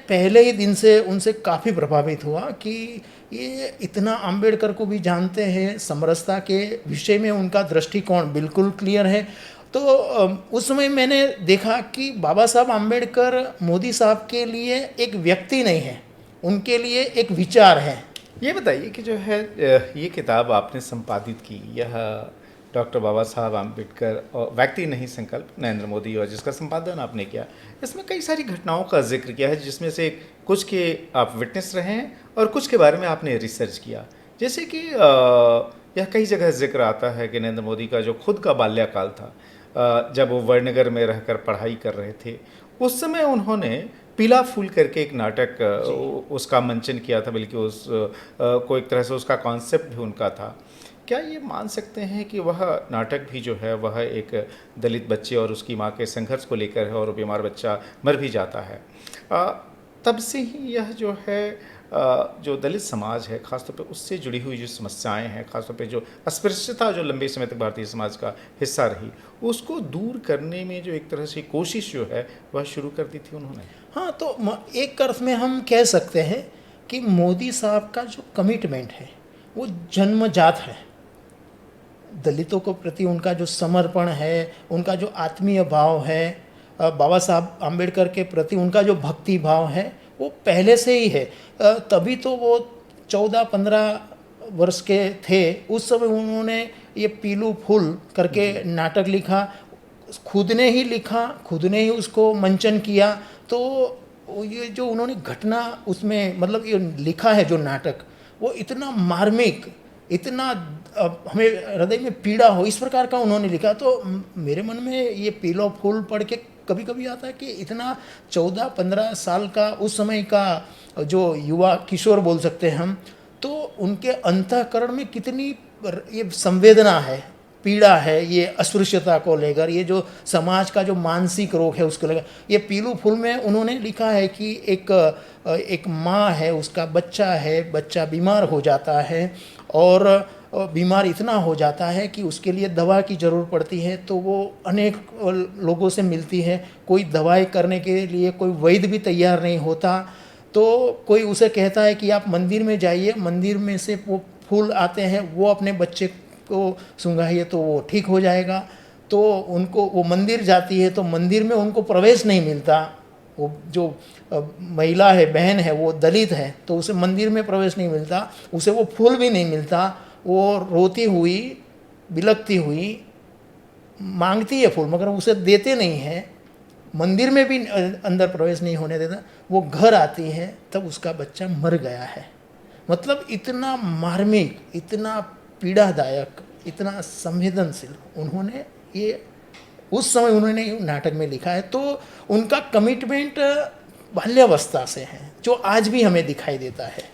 पहले ही दिन से उनसे काफ़ी प्रभावित हुआ कि ये इतना अंबेडकर को भी जानते हैं, समरसता के विषय में उनका दृष्टिकोण बिल्कुल क्लियर है। तो उस समय मैंने देखा कि बाबा साहब अंबेडकर मोदी साहब के लिए एक व्यक्ति नहीं है, उनके लिए एक विचार है। ये बताइए कि जो है ये किताब आपने संपादित की, यह डॉक्टर बाबा साहब आम्बेडकर और व्यक्ति नहीं संकल्प नरेंद्र मोदी, और जिसका संपादन आपने किया, इसमें कई सारी घटनाओं का जिक्र किया है, जिसमें से कुछ के आप विटनेस रहे हैं और कुछ के बारे में आपने रिसर्च किया। जैसे कि यह कई जगह जिक्र आता है कि नरेंद्र मोदी का जो खुद का बाल्यकाल था, जब वो वड़नगर में रहकर पढ़ाई कर रहे थे, उस समय उन्होंने पीला फूल करके एक नाटक उसका मंचन किया था, बल्कि उस को एक तरह से उसका कॉन्सेप्ट भी उनका था। क्या ये मान सकते हैं कि वह नाटक भी जो है वह एक दलित बच्चे और उसकी माँ के संघर्ष को लेकर है, और वो बीमार बच्चा मर भी जाता है। तब से ही यह जो है जो दलित समाज है, ख़ासतौर पे उससे जुड़ी हुई जो समस्याएं हैं, ख़ासतौर पे जो अस्पृश्यता जो लंबे समय तक भारतीय समाज का हिस्सा रही, उसको दूर करने में जो एक तरह से कोशिश जो है वह शुरू कर दी थी उन्होंने। हाँ, तो एक अर्थ में हम कह सकते हैं कि मोदी साहब का जो कमिटमेंट है वो जन्मजात है। दलितों को प्रति उनका जो समर्पण है, उनका जो आत्मीय भाव है, बाबा साहब आम्बेडकर के प्रति उनका जो भक्ति भाव है, वो पहले से ही है। तभी तो वो 14-15 वर्ष के थे उस समय उन्होंने ये पीलू फूल करके नाटक लिखा, खुद ने ही लिखा, खुद ने ही उसको मंचन किया। तो ये जो उन्होंने घटना उसमें मतलब ये लिखा है जो नाटक, वो इतना मार्मिक, इतना हमें हृदय में पीड़ा हो इस प्रकार का उन्होंने लिखा। तो मेरे मन में ये पीला फूल पढ़ के कभी कभी आता है कि इतना 14-15 साल का उस समय का जो युवा किशोर बोल सकते हैं हम, तो उनके अंतःकरण में कितनी ये संवेदना है, पीड़ा है, ये अस्पृश्यता को लेकर, ये जो समाज का जो मानसिक रोग है उसको लेकर। ये पीलू फूल में उन्होंने लिखा है कि एक माँ है, उसका बच्चा है, बच्चा बीमार हो जाता है, और बीमार इतना हो जाता है कि उसके लिए दवा की ज़रूरत पड़ती है। तो वो अनेक लोगों से मिलती है, कोई दवाई करने के लिए कोई वैद्य भी तैयार नहीं होता। तो कोई उसे कहता है कि आप मंदिर में जाइए, मंदिर में से वो फूल आते हैं, वो अपने बच्चे को सूंघाइए तो वो ठीक हो जाएगा। तो उनको वो मंदिर जाती है तो मंदिर में उनको प्रवेश नहीं मिलता। वो जो महिला है, बहन है, वो दलित है, तो उसे मंदिर में प्रवेश नहीं मिलता, उसे वो फूल भी नहीं मिलता। वो रोती हुई, बिलखती हुई मांगती है फूल, मगर उसे देते नहीं हैं, मंदिर में भी अंदर प्रवेश नहीं होने देता। वो घर आती है तब उसका बच्चा मर गया है। मतलब इतना मार्मिक, इतना पीड़ादायक, इतना संवेदनशील उन्होंने ये उस समय उन्होंने नाटक में लिखा है। तो उनका कमिटमेंट बाल्यावस्था से है, जो आज भी हमें दिखाई देता है।